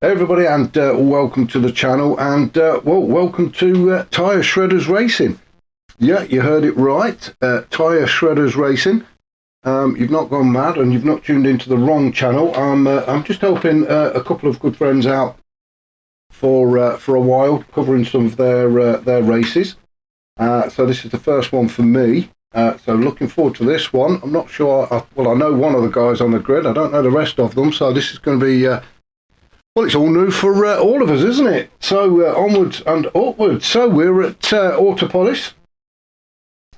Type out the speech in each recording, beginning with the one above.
Hey everybody, and welcome to the channel, and welcome to Tyre Shredders Racing. Yeah, you heard it right, Tyre Shredders Racing. You've not gone mad, and you've not tuned into the wrong channel. I'm just helping a couple of good friends out for a while, covering some of their races. So this is the first one for me. So looking forward to this one. I'm not sure. I know one of the guys on the grid. I don't know the rest of them. So this is going to be. Well, it's all new for all of us, isn't it? So onwards and upwards. So we're at Autopolis,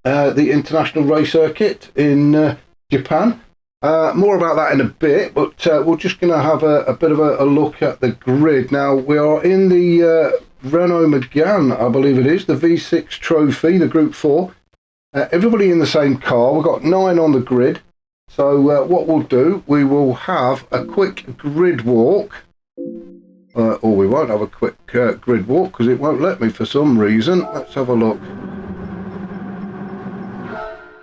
the international race circuit in Japan. More about that in a bit, but we're just going to have a bit of a look at the grid. Now, we are in the Renault Megane, I believe it is, the V6 Trophy, the Group 4. Everybody in the same car. We've got 9 on the grid. So what we'll do, we will have a quick grid walk. Or we won't have a quick grid walk because it won't let me for some reason. Let's have a look.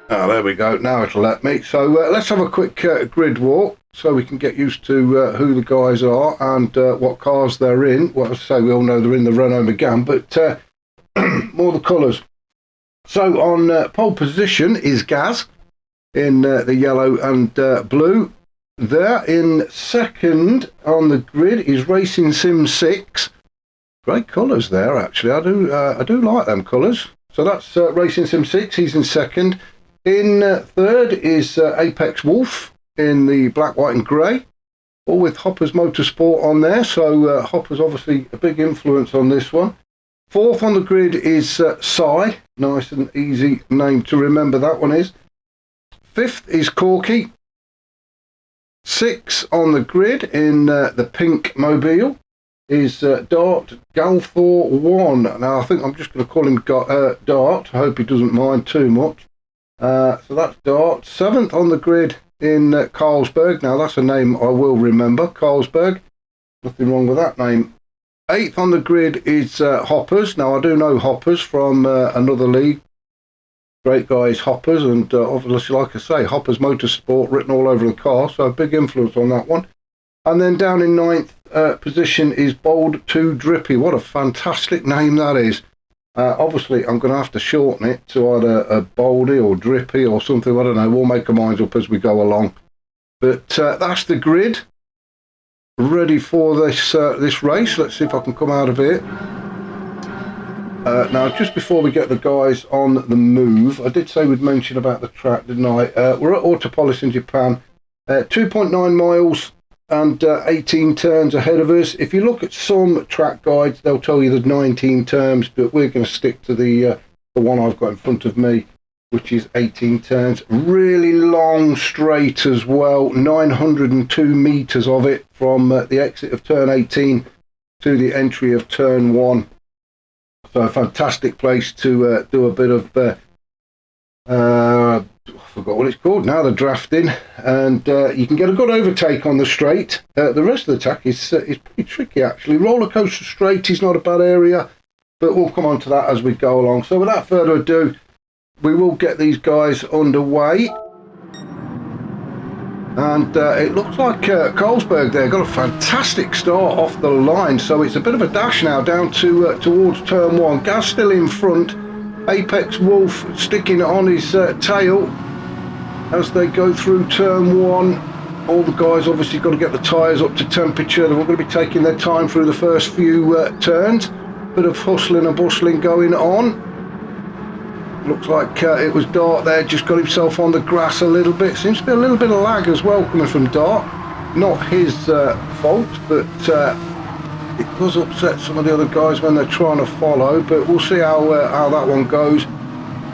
There we go. Now it'll let me. So let's have a quick grid walk so we can get used to who the guys are and what cars they're in. Well, as I say, we all know they're in the Renault Megane, but more the colours. So on pole position is Gaz in the yellow and blue. There in second on the grid is Racing Sim 6. Great colours there, actually. I do like them colours. So that's Racing Sim 6. He's in second. In third is Apex Wolf in the black, white and grey, all with Hopper's Motorsport on there. So Hopper's obviously a big influence on this one. Fourth on the grid is Sai. Nice and easy name to remember, that one is. Fifth is Corky. 6 on the grid in the pink mobile is Dart Galthor 1. Now I think I'm just going to call him Dart. I hope he doesn't mind too much. So that's Dart. 7th on the grid in Carlsberg. Now that's a name I will remember. Carlsberg. Nothing wrong with that name. 8th on the grid is Hoppers. Now I do know Hoppers from another league. Great guys, Hoppers, and obviously, like I say, Hopper's Motorsport written all over the car, so a big influence on that one. And then down in 9th position is Bold 2 Drippy. What a fantastic name that is. Obviously, I'm going to have to shorten it to either a Boldy or Drippy or something. I don't know. We'll make our minds up as we go along. But that's the grid. Ready for this race. Let's see if I can come out of it. Now, just before we get the guys on the move, I did say we'd mention about the track, didn't I? We're at Autopolis in Japan, 2.9 miles and 18 turns ahead of us. If you look at some track guides, they'll tell you there's 19 turns, but we're going to stick to the one I've got in front of me, which is 18 turns. Really long straight as well, 902 metres of it from the exit of turn 18 to the entry of turn 1. So a fantastic place to do a bit of, I forgot what it's called now, the drafting, and you can get a good overtake on the straight. The rest of the track is pretty tricky actually. Roller coaster straight is not a bad area, but we'll come on to that as we go along. So without further ado, we will get these guys underway. And it looks like Carlsberg there got a fantastic start off the line. So it's a bit of a dash now down to towards turn 1. Gaz still in front. Apex Wolf sticking on his tail as they go through turn 1. All the guys obviously got to get the tyres up to temperature. They're all going to be taking their time through the first few turns. Bit of hustling and bustling going on. Looks like it was Dart there, just got himself on the grass a little bit. Seems to be a little bit of lag as well coming from Dart. Not his fault, but it does upset some of the other guys when they're trying to follow. But we'll see how that one goes.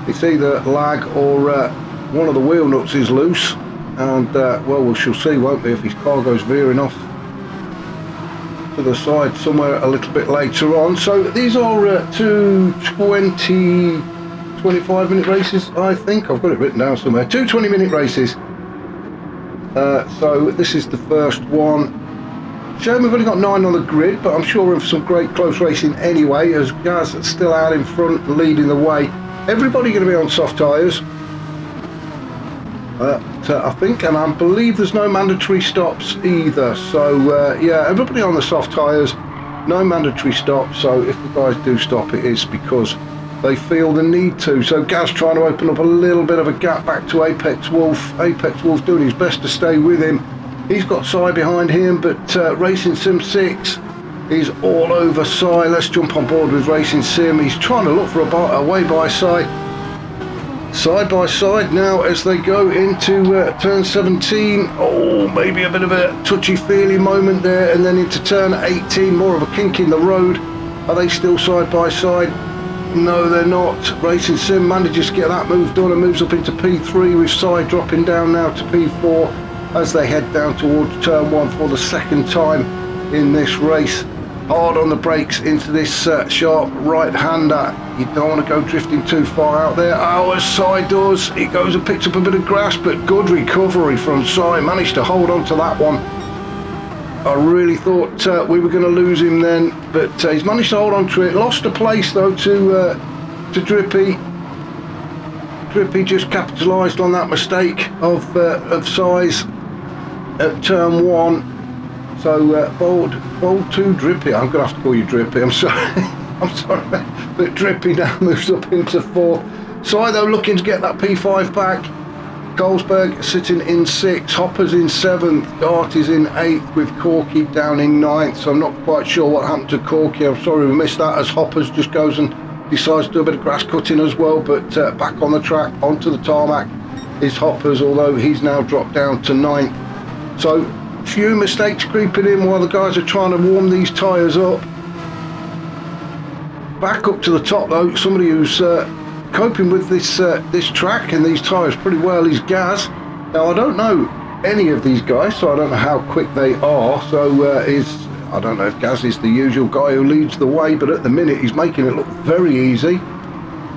It's either lag or one of the wheel nuts is loose. And, well, we shall see, won't we, if his car goes veering off to the side somewhere a little bit later on. So these are 25-minute races, I think. I've got it written down somewhere. 2 20-minute races. So this is the first one. Shame we've only got 9 on the grid, but I'm sure we're in for some great close racing anyway, as Gaz is still out in front, leading the way. Everybody going to be on soft tyres. I think, and I believe there's no mandatory stops either. So yeah, everybody on the soft tyres, no mandatory stops. So if the guys do stop, it is because they feel the need to. So Gaz trying to open up a little bit of a gap back to Apex Wolf. Apex Wolf doing his best to stay with him. He's got Si behind him, but Racing Sim 6 is all over Si. Let's jump on board with Racing Sim. He's trying to look for a way by Si. Side by side now as they go into turn 17. Oh, maybe a bit of a touchy-feely moment there, and then into turn 18, more of a kink in the road. Are they still side by side? No, they're not. Racing Sim manages to get that move done and moves up into P3, with Si dropping down now to P4 as they head down towards turn 1 for the second time in this race. Hard on the brakes into this sharp right-hander. You don't want to go drifting too far out there. Oh, as Si does, he goes and picks up a bit of grass, but good recovery from Si. Managed to hold on to that one. I really thought we were going to lose him then, but he's managed to hold on to it. Lost a place though to Drippy. Drippy just capitalised on that mistake of Si's at turn 1. So bold 2 Drippy. I'm going to have to call you Drippy. I'm sorry. I'm sorry. But Drippy now moves up into 4. Si though looking to get that P5 back. Colesberg sitting in 6, Hopper's in 7th, Dart is in 8th, with Corky down in 9th. So I'm not quite sure what happened to Corky. I'm sorry we missed that, as Hoppers just goes and decides to do a bit of grass cutting as well. But back on the track, onto the tarmac is Hoppers, although he's now dropped down to 9th. So few mistakes creeping in while the guys are trying to warm these tyres up. Back up to the top though, somebody who's coping with this track and these tyres pretty well is Gaz. Now I don't know any of these guys, so I don't know how quick they are. So I don't know if Gaz is the usual guy who leads the way, but at the minute he's making it look very easy.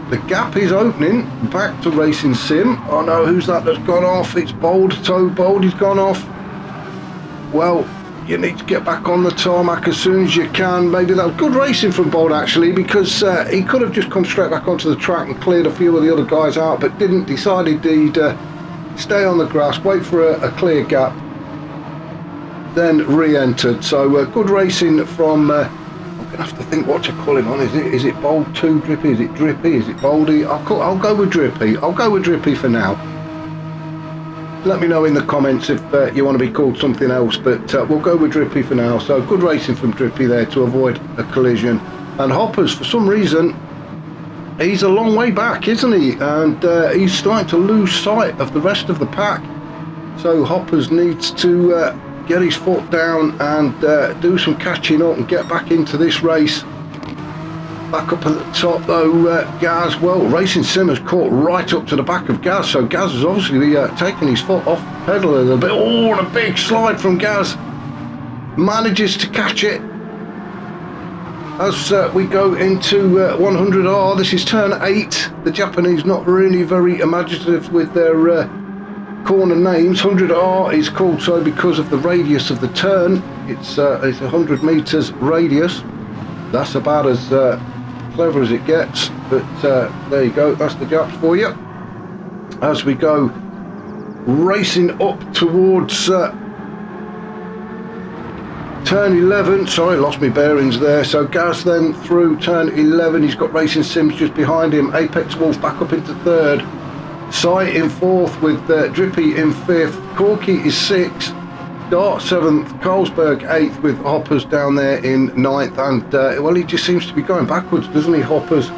The gap is opening back to Racing Sim. Oh no, who's that that's gone off? It's Bold. So Bold has gone off. Well, you need to get back on the tarmac as soon as you can. Maybe that was good racing from Bold actually, because he could have just come straight back onto the track and cleared a few of the other guys out, but didn't. Decided he'd stay on the grass, wait for a clear gap, then re-entered. So good racing from I'm gonna have to think what to call him on. Is it Bold 2 Drippy? Is it Drippy? Is it Boldy? I'll go with Drippy. I'll go with Drippy for now. Let me know in the comments if you want to be called something else, but we'll go with Drippy for now. So good racing from Drippy there to avoid a collision. And Hoppers, for some reason, he's a long way back, isn't he? And he's starting to lose sight of the rest of the pack. So Hoppers needs to get his foot down and do some catching up and get back into this race. Back up at the top though, Gaz, well, Racing Sim has caught right up to the back of Gaz, so Gaz has obviously taken his foot off the pedal a little bit. Oh, and a big slide from Gaz. Manages to catch it as we go into 100R. This is turn 8. The Japanese not really very imaginative with their corner names. 100R is called so because of the radius of the turn. It's 100 meters radius. That's about as clever as it gets, but there you go, that's the Japs for you. As we go racing up towards turn 11, sorry, lost my bearings there. So Gaz then through turn 11, he's got Racing Sims just behind him, Apex Wolf back up into 3rd, Si in 4th with Drippy in 5th, Corky is 6th, Dart 7th, Colesberg 8th with Hoppers down there in 9th, and well, he just seems to be going backwards, doesn't he? Hoppers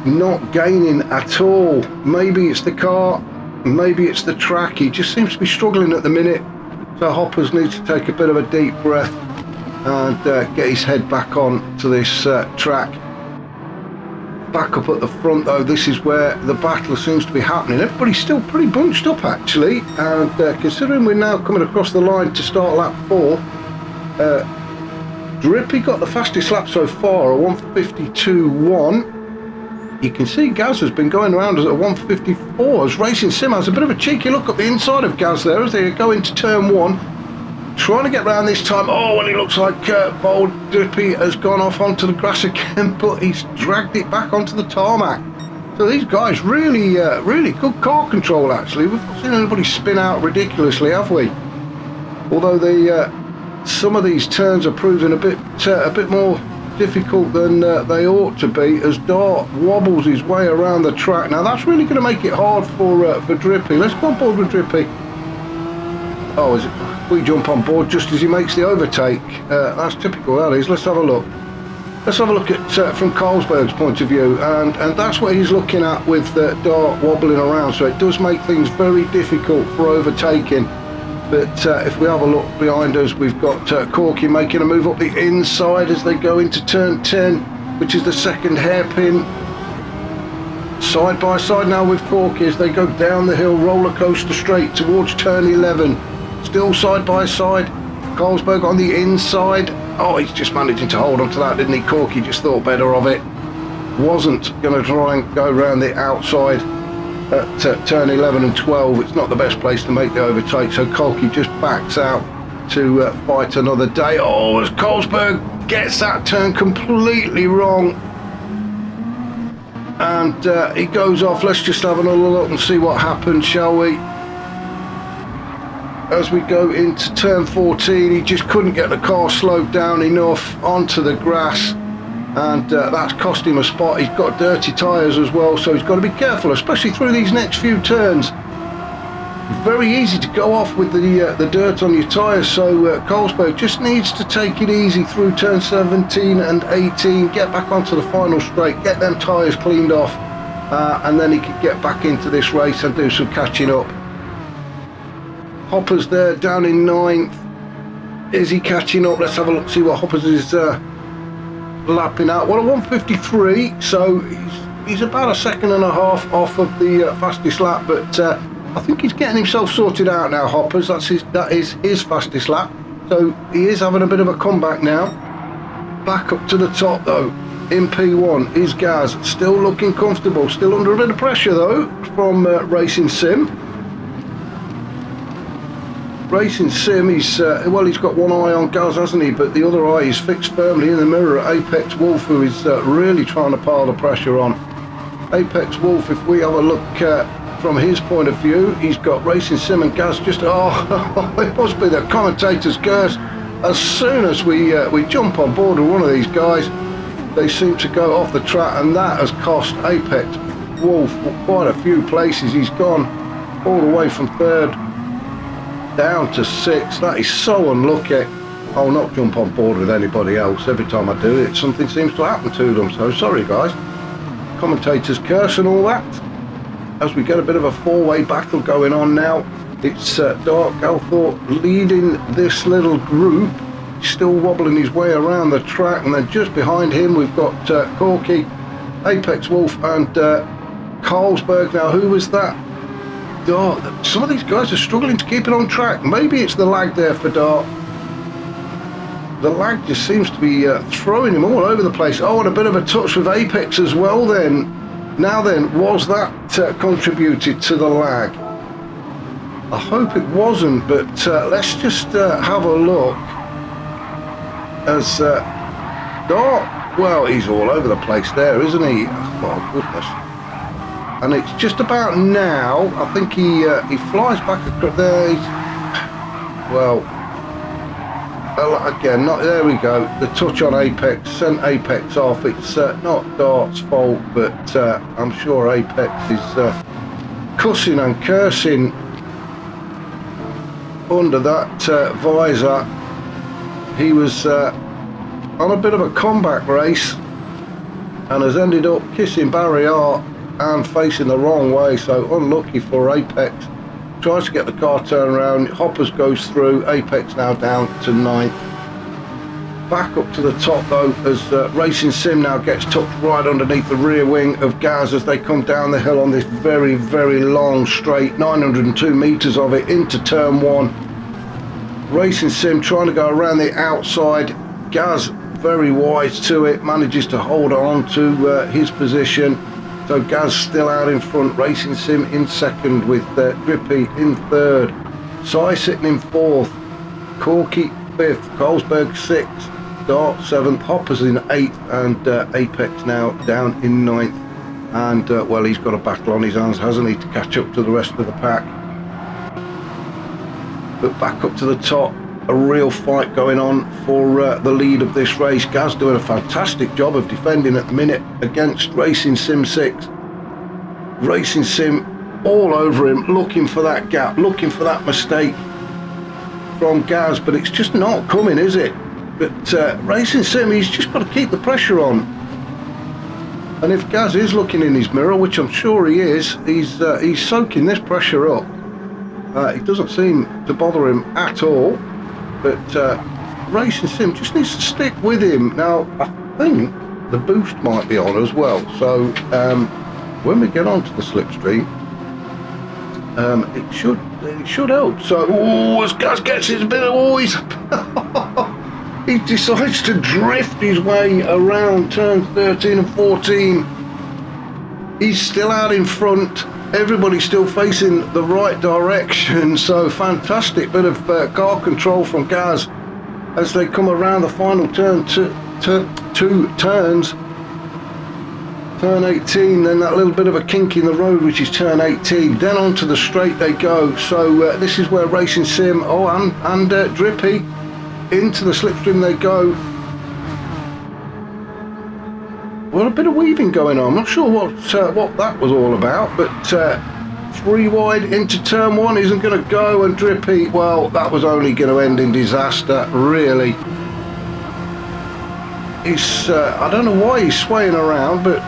not gaining at all. Maybe it's the car, maybe it's the track. He just seems to be struggling at the minute, so Hoppers needs to take a bit of a deep breath and get his head back on to this track. Back up at the front though, this is where the battle seems to be happening. Everybody's still pretty bunched up actually, and considering we're now coming across the line to start lap 4, Drippy got the fastest lap so far, a 1:52.1. You can see Gaz has been going around as a 1:54, as Racing Sim has a bit of a cheeky look at the inside of Gaz there as they go into turn 1. Trying to get round this time. Oh, and it looks like Bold Drippy has gone off onto the grass again, but he's dragged it back onto the tarmac. So these guys really, really good car control actually. We've not seen anybody spin out ridiculously, have we? Although some of these turns are proving a bit more difficult than they ought to be, as Dart wobbles his way around the track. Now that's really going to make it hard for Drippy. Let's go on board with Drippy. Oh, is it? We jump on board just as he makes the overtake. That's typical, that is. Let's have a look. Let's have a look at from Carlsberg's point of view, and that's what he's looking at with Dart wobbling around. So it does make things very difficult for overtaking. But if we have a look behind us, we've got Corky making a move up the inside as they go into turn 10, which is the second hairpin. Side by side now with Corky as they go down the hill, roller coaster straight towards turn 11. Still side by side. Carlsberg on the inside. Oh, he's just managing to hold on to that, didn't he? Corky just thought better of it. Wasn't going to try and go around the outside at turn 11 and 12. It's not the best place to make the overtake, so Corky just backs out to fight another day. Oh, as Carlsberg gets that turn completely wrong. And he goes off. Let's just have another look and see what happens, shall we? As we go into turn 14, he just couldn't get the car slowed down enough onto the grass, and that's cost him a spot. He's got dirty tyres as well, so he's got to be careful, especially through these next few turns. Very easy to go off with the dirt on your tyres, so Carlsberg just needs to take it easy through turn 17 and 18, get back onto the final straight, get them tyres cleaned off, and then he can get back into this race and do some catching up. Hopper's there down in 9th. Is he catching up? Let's have a look, see what Hoppers is lapping out. Well, a 153, so he's about a second and a half off of the fastest lap, but I think he's getting himself sorted out now, Hoppers. That is his fastest lap, so he is having a bit of a comeback now. Back up to the top though, in P1 is Gaz, still looking comfortable, still under a bit of pressure though from Racing Sim. Racing Sim, he's got one eye on Gaz, hasn't he? But the other eye is fixed firmly in the mirror at Apex Wolf, who is really trying to pile the pressure on. Apex Wolf, if we have a look from his point of view, he's got Racing Sim and Gaz just, it must be the commentator's curse. As soon as we jump on board with one of these guys, they seem to go off the track, and that has cost Apex Wolf quite a few places. He's gone all the way from 3rd down to 6th. That is so unlucky. I'll not jump on board with anybody else. Every time I do it, something seems to happen to them, so sorry guys. Commentators curse and all that. As we get a bit of a four-way battle going on now, it's Dark Galthorpe leading this little group, still wobbling his way around the track, and then just behind him we've got Corky, Apex Wolf and Carlsberg. Now who was that? Dart. Some of these guys are struggling to keep it on track. Maybe it's the lag there for Dart. The lag just seems to be throwing him all over the place. Oh, and a bit of a touch with Apex as well then. Now then, was that contributed to the lag? I hope it wasn't, but let's just have a look. As Dart, well, he's all over the place there, isn't he? Oh, my goodness. And it's just about now, I think he flies back across there. Well, again, not there we go. The touch on Apex sent Apex off. It's not Dart's fault, but I'm sure Apex is cussing and cursing under that visor. He was on a bit of a comeback race and has ended up kissing barrier and facing the wrong way, so unlucky for Apex. Tries to get the car turned around, Hoppers goes through, Apex now down to 9th. Back up to the top though, as Racing Sim now gets tucked right underneath the rear wing of Gaz as they come down the hill on this very, very long straight, 902 metres of it into turn 1. Racing Sim trying to go around the outside, Gaz very wise to it, manages to hold on to his position. So Gaz still out in front, Racing Sim in 2nd with Drippy in 3rd. Sai sitting in 4th, Corky 5th, Carlsberg 6th, Dart 7th, Hoppers in 8th, and Apex now down in 9th. and well, he's got a battle on his hands, hasn't he, to catch up to the rest of the pack. But back up to the top, a real fight going on for the lead of this race. Gaz doing a fantastic job of defending at the minute against Racing Sim 6. Racing Sim all over him, looking for that gap, looking for that mistake from Gaz, but it's just not coming, is it? But Racing Sim, he's just got to keep the pressure on. And if Gaz is looking in his mirror, which I'm sure he is, he's soaking this pressure up. It doesn't seem to bother him at all. But Racing Sim just needs to stick with him. Now, I think the boost might be on as well. So when we get onto the slipstream, it should help. So, as Gaz gets his bit of always, he decides to drift his way around turns 13 and 14. He's still out in front. Everybody's still facing the right direction. So fantastic bit of car control from Gaz as they come around the final turn, two turns. Turn 18, then that little bit of a kink in the road, which is turn 18. Then onto the straight they go. So this is where Racing Sim, and Drippy, into the slipstream they go. Well, a bit of weaving going on. I'm not sure what that was all about, but 3 wide into turn 1 isn't going to go, and Drippy, well, that was only going to end in disaster, really. He's, I don't know why he's swaying around, but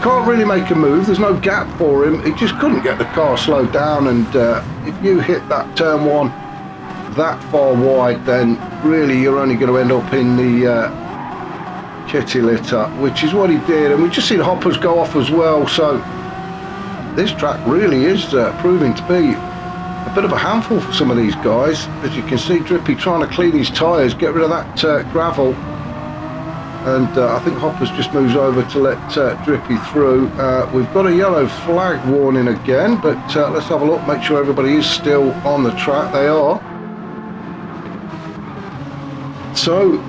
can't really make a move. There's no gap for him. He just couldn't get the car slowed down, and if you hit that turn 1 that far wide, then really you're only going to end up in the kitty litter, which is what he did. And we've just seen hoppers go off as well, so this track really is proving to be a bit of a handful for some of these guys. As you can see, Drippy trying to clean his tyres, get rid of that gravel. And I think Hoppers just moves over to let Drippy through. We've got a yellow flag warning again, but let's have a look, make sure everybody is still on the track. They are. So,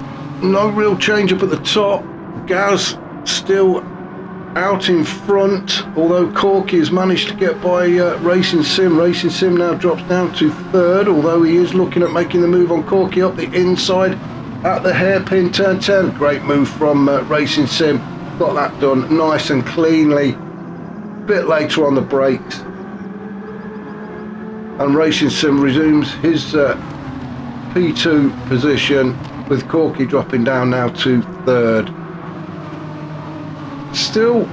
no real change up at the top. Gaz still out in front, although Corky has managed to get by Racing Sim. Racing Sim now drops down to 3rd, although he is looking at making the move on Corky up the inside. At the hairpin, turn 10, great move from Racing Sim, got that done nice and cleanly. Bit later on the brakes, and Racing Sim resumes his P2 position, with Corky dropping down now to 3rd. Still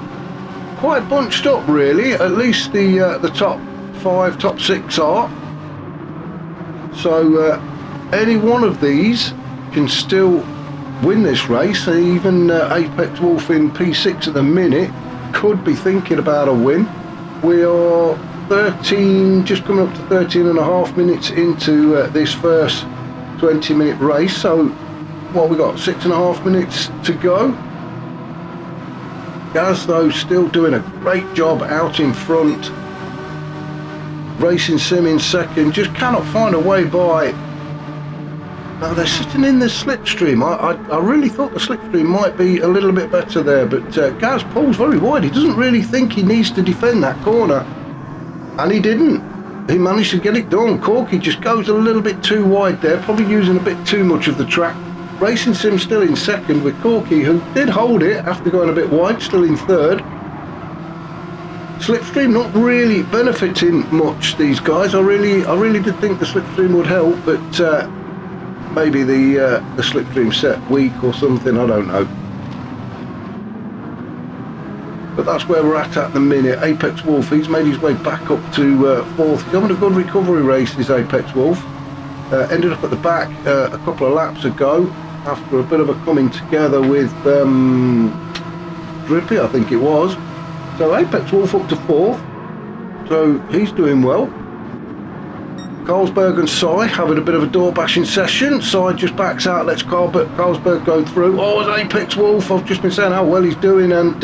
quite bunched up, really, at least the top 5, top 6 are. So any one of these can still win this race. Even Apex Wolf in P6 at the minute could be thinking about a win. We are 13, just coming up to 13 and a half minutes into this first 20-minute race. So what we got, 6.5 minutes to go. Gaz though still doing a great job out in front. Racing Sim in 2nd, just cannot find a way by. Now they're sitting in the slipstream. I really thought the slipstream might be a little bit better there, but Gaz pulls very wide. He doesn't really think he needs to defend that corner, and he didn't. He managed to get it done. Corky just goes a little bit too wide there, probably using a bit too much of the track. Racing Sim still in 2nd, with Corky, who did hold it after going a bit wide, still in 3rd. Slipstream not really benefiting much, these guys. I really did think the slipstream would help, but maybe the slipstream set weak or something, I don't know. But that's where we're at the minute. Apex Wolf, he's made his way back up to 4th. He's having a good recovery race, this Apex Wolf. Ended up at the back a couple of laps ago after a bit of a coming together with Drippy, I think it was. So Apex Wolf up to 4th, so he's doing well. Carlsberg and Cy having a bit of a door bashing session. Cy just backs out, lets Carlsberg go through. Oh, it's Apex Wolf, I've just been saying how well he's doing, and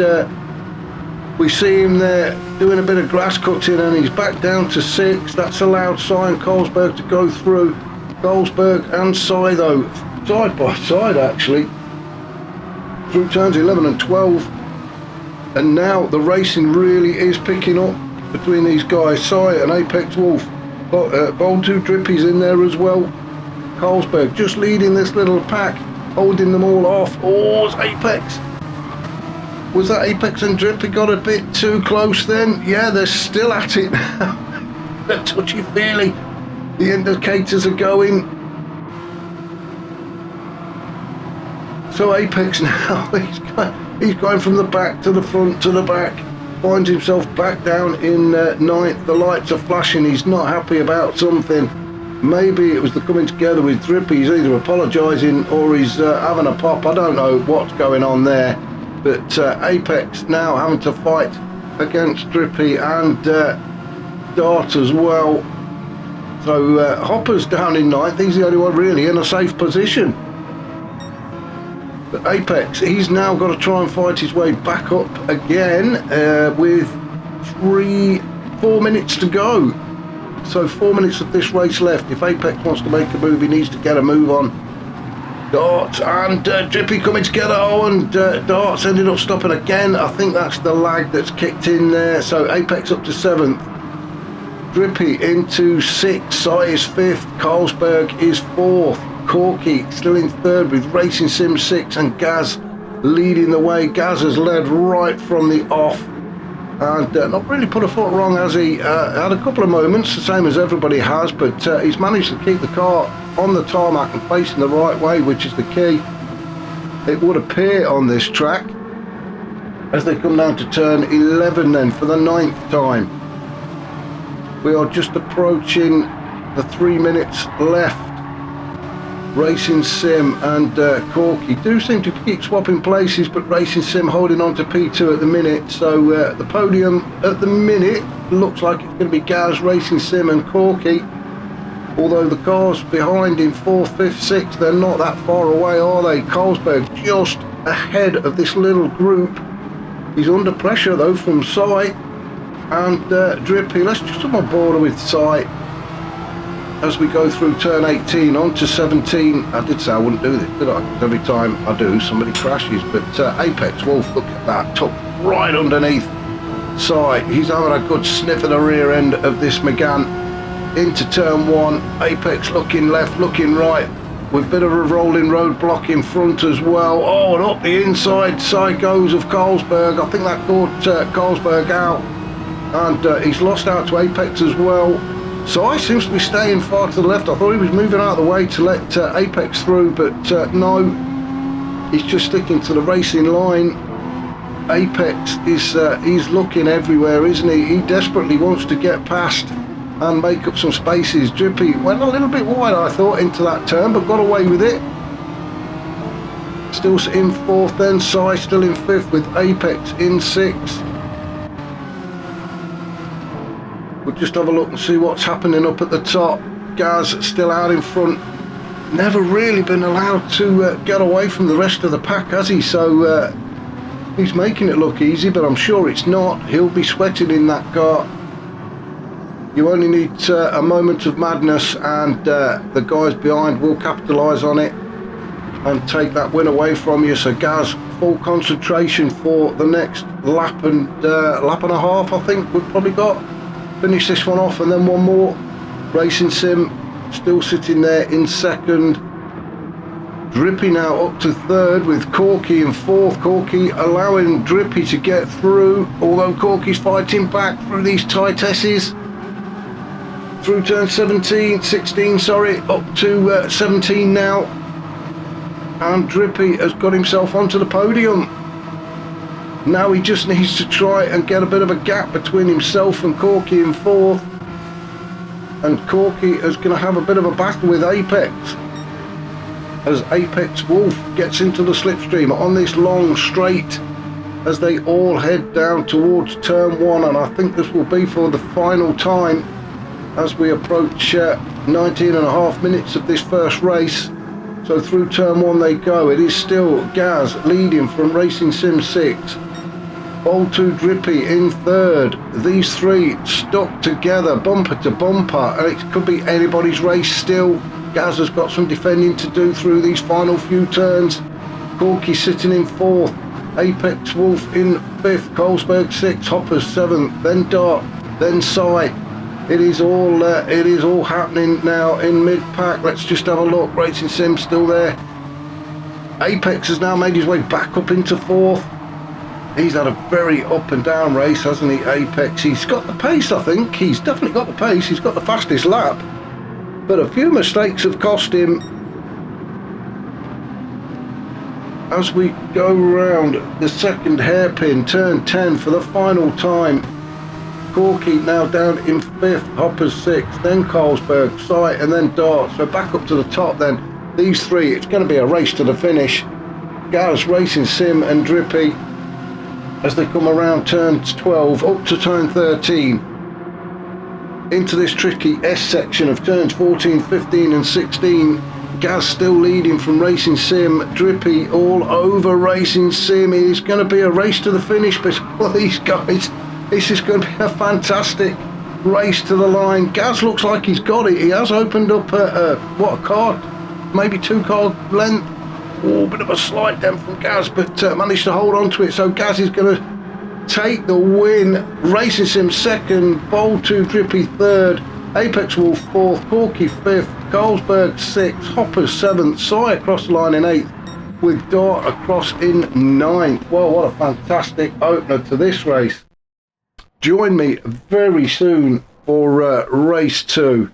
we see him there doing a bit of grass cutting, and he's back down to 6th. That's allowed Cy and Carlsberg to go through. Carlsberg and Cy though, side by side actually, through turns 11 and 12. And now the racing really is picking up between these guys. Si and Apex Wolf. Bold 2 Drippy's in there as well. Carlsberg just leading this little pack, holding them all off. Oh, it's Apex. Was that Apex and Drippy got a bit too close then? Yeah, they're still at it now. They're touchy-feely. The indicators are going. So Apex now, he's going from the back to the front to the back. Finds himself back down in 9th. The lights are flashing. He's not happy about something. Maybe it was the coming together with Drippy. He's either apologising or he's having a pop. I don't know what's going on there. But Apex now having to fight against Drippy and Dart as well. So Hopper's down in 9th. He's the only one really in a safe position. But Apex, he's now got to try and fight his way back up again with 4 minutes to go. So 4 minutes of this race left. If Apex wants to make a move, he needs to get a move on. Darts and Drippy coming together. Oh, and Darts ended up stopping again. I think that's the lag that's kicked in there. So Apex up to 7th. Drippy into 6th. Si is 5th. Carlsberg is 4th. Corky still in 3rd with Racing Sim 6 and Gaz leading the way. Gaz has led right from the off and not really put a foot wrong, has he? Had a couple of moments, the same as everybody has, but he's managed to keep the car on the tarmac and facing the right way, which is the key. It would appear on this track as they come down to turn 11 then for the 9th time. We are just approaching the 3 minutes left. Racing Sim and Corky do seem to keep swapping places, but Racing Sim holding on to P2 at the minute. So the podium at the minute looks like it's going to be Gaz, Racing Sim and Corky. Although the cars behind in 4th, 5th, 6th, they're not that far away, are they? Carlsberg just ahead of this little group. He's under pressure though from Si and Drippy. Let's just come on board with Si as we go through turn 18 on to 17. I did say I wouldn't do this, did I? Because every time I do, somebody crashes. But Apex Wolf, look at that, tucked right underneath Si. He's having a good sniff at the rear end of this Megane. Into turn 1, Apex looking left, looking right, with a bit of a rolling roadblock in front as well. Oh, and up the inside, Si goes of Carlsberg. I think that caught Carlsberg out, and he's lost out to Apex as well. Si seems to be staying far to the left. I thought he was moving out of the way to let Apex through, but no, he's just sticking to the racing line. Apex is he's looking everywhere, isn't he? He desperately wants to get past and make up some spaces. Drippy went a little bit wide, I thought, into that turn, but got away with it. Still in 4th then, Si still in 5th with Apex in 6th. We'll just have a look and see what's happening up at the top. Gaz still out in front. Never really been allowed to get away from the rest of the pack, has he? So he's making it look easy, but I'm sure it's not. He'll be sweating in that car. You only need a moment of madness and the guys behind will capitalise on it and take that win away from you. So Gaz, full concentration for the next lap and a half, I think we've probably got. Finish this one off and then one more. Racing Sim still sitting there in 2nd. Drippy now up to 3rd with Corky in 4th. Corky allowing Drippy to get through, although Corky's fighting back through these tightesses. Through turn 16, sorry, up to 17 now. And Drippy has got himself onto the podium. Now he just needs to try and get a bit of a gap between himself and Corky in 4th. And Corky is going to have a bit of a battle with Apex, as Apex Wolf gets into the slipstream on this long straight as they all head down towards turn 1. And I think this will be for the final time as we approach 19 and a half minutes of this first race. So through turn 1 they go. It is still Gaz leading from Racing Sim 6. Bold 2 Drippy in 3rd. These three stuck together bumper to bumper, and it could be anybody's race still. Gaz has got some defending to do through these final few turns. Corky sitting in 4th. Apex Wolf in 5th, Colesberg 6th, Hoppers 7th, then Dart, then Sight. It is all happening now in mid-pack. Let's just have a look. Racing Sim still there. Apex has now made his way back up into 4th. He's had a very up and down race, hasn't he, Apex? He's got the pace, I think. He's definitely got the pace. He's got the fastest lap. But a few mistakes have cost him. As we go round the second hairpin, turn 10 for the final time. Corky now down in 5th, Hoppers 6th, then Colesberg, Sight, and then Dart. So back up to the top then. These three, it's going to be a race to the finish. Gaz, Racing Sim and Drippy as they come around turns 12 up to turn 13. Into this tricky S section of turns 14, 15 and 16. Gaz still leading from Racing Sim, Drippy all over Racing Sim. It is going to be a race to the finish, but all these guys, this is going to be a fantastic race to the line. Gaz looks like he's got it. He has opened up a car, maybe 2 car length. Oh, bit of a slight dent from Gaz, but managed to hold on to it. So Gaz is going to take the win. Racing Sim 2nd, Bowl 2, Drippy 3rd, Apex Wolf 4th, Corky 5th, Colesberg 6th, Hoppers 7th, Sight across the line in 8th, with Dart across in 9th. Well, what a fantastic opener to this race. Join me very soon for race 2.